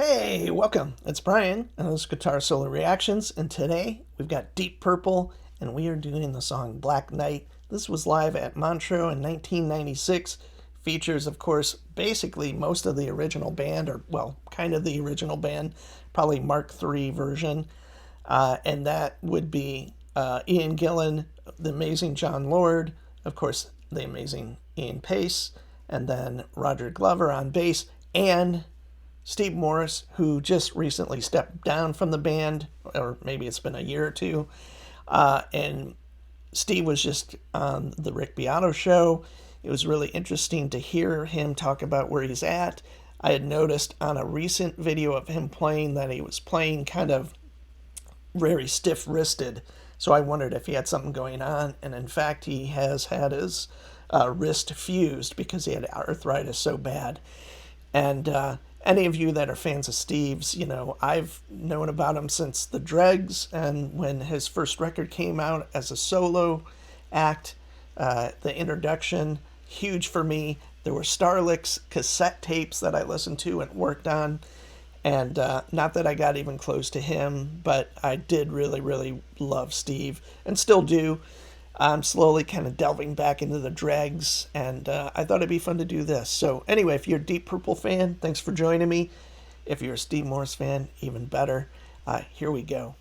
Hey, welcome. It's Brian, and this is Guitar Solo Reactions, and today we've got Deep Purple, and we are doing the song Black Knight. This was live at Montreux in 1996. Features, of course, basically most of the original band, or, well, kind of the original band, probably Mark III version, and that would be Ian Gillan, the amazing John Lord, of course, the amazing Ian Pace, and then Roger Glover on bass, and Steve Morse, who just recently stepped down from the band, or maybe it's been a year or two. And Steve was just on the Rick Beato show. It was really interesting to hear him talk about where he's at. I had noticed on a recent video of him playing that he was playing kind of very stiff-wristed. So I wondered if he had something going on. And in fact, he has had his wrist fused because he had arthritis so bad. And any of you that are fans of Steve's, you know, I've known about him since the Dregs, and when his first record came out as a solo act, the introduction, huge for me. There were Starlicks cassette tapes that I listened to and worked on, and not that I got even close to him, but I did really, really love Steve, and still do. I'm slowly kind of delving back into the dregs, and I thought it'd be fun to do this. So anyway, if you're a Deep Purple fan, thanks for joining me. If you're a Steve Morse fan, even better. Here we go.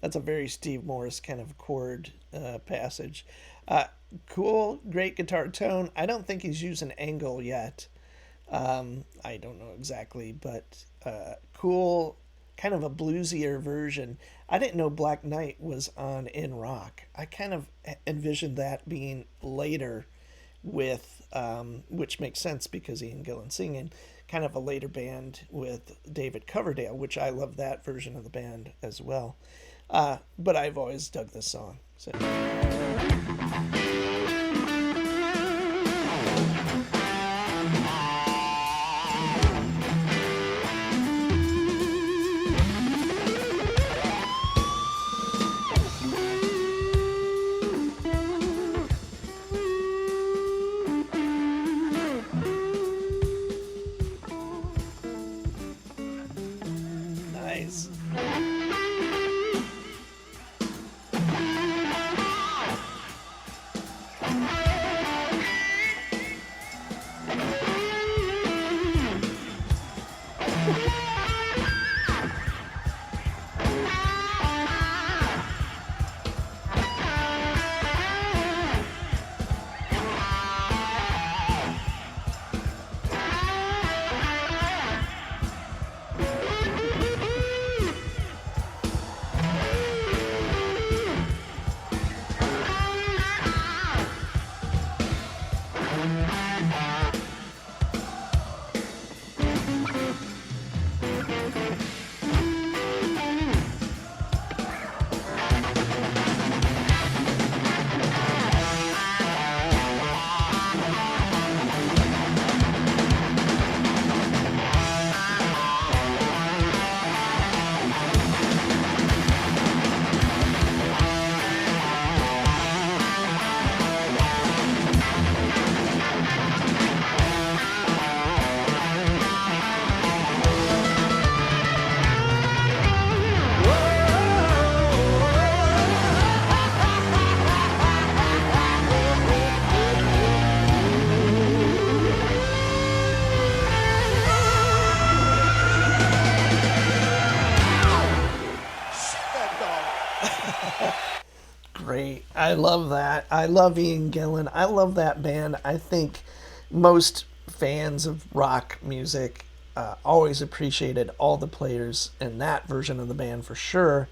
That's a very Steve Morse kind of chord passage. Uh, cool, great guitar tone. I don't think he's used an angle yet. I don't know exactly, but cool, kind of a bluesier version. I didn't know Black Knight was on In Rock. I kind of envisioned that being later with, which makes sense because Ian Gillan singing, kind of a later band with David Coverdale, which I love that version of the band as well. But I've always dug this song. So. Nice. Great. I love that. I love Ian Gillan. I love that band. I think most fans of rock music always appreciated all the players in that version of the band for sure.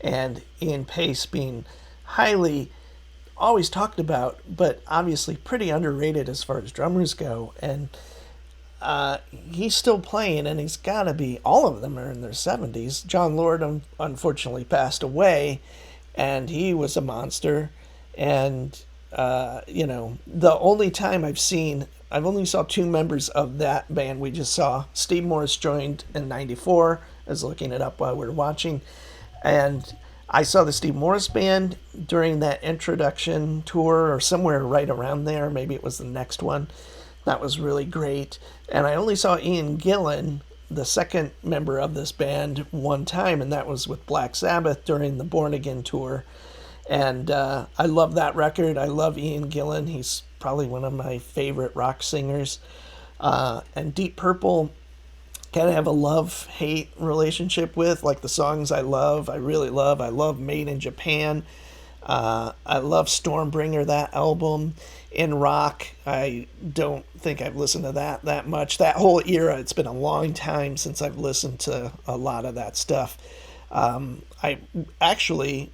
And Ian Pace being highly always talked about, but obviously pretty underrated as far as drummers go. And he's still playing, and he's got to be. All of them are in their 70s. John Lord unfortunately passed away, and he was a monster. And the only time I've only saw two members of that band we just saw. Steve Morse joined in '94. I was looking it up while we were watching, and I saw the Steve Morse band during that introduction tour, or somewhere right around there. Maybe it was the next one. That was really great. And I only saw Ian Gillan, the second member of this band, one time, and that was with Black Sabbath during the Born Again tour. And I love that record. I love Ian Gillan. He's probably one of my favorite rock singers. And Deep Purple, kind of have a love-hate relationship with. Like the songs I love, I really love. I love Made in Japan. I love Stormbringer, that album. In rock, I don't think I've listened to that much. That whole era, it's been a long time since I've listened to a lot of that stuff. I actually,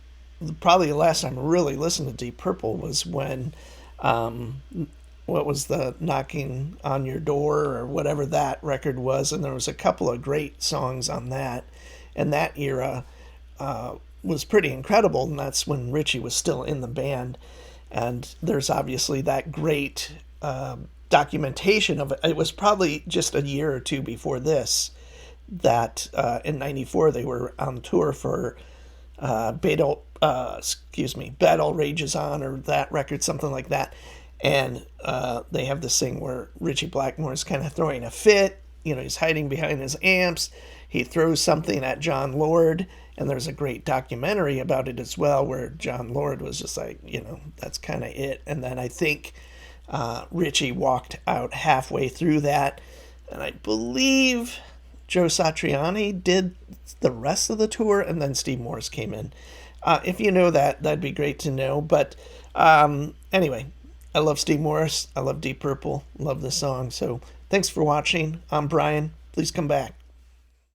probably the last time I really listened to Deep Purple was when, what was the Knocking on Your Door or whatever that record was, and there was a couple of great songs on that. And that era was pretty incredible, and that's when Richie was still in the band. And there's obviously that great documentation of it. It was probably just a year or two before this that in '94 they were on tour for Battle Rages On, or that record, something like that. And they have this thing where Richie Blackmore's kind of throwing a fit. He's hiding behind his amps. He throws something at John Lord, and there's a great documentary about it as well, where John Lord was just like, that's kind of it. And then I think Richie walked out halfway through that, and I believe Joe Satriani did the rest of the tour, and then Steve Morse came in. If you know that, that'd be great to know. But anyway, I love Steve Morse. I love Deep Purple. Love the song. So thanks for watching. I'm Brian. Please come back.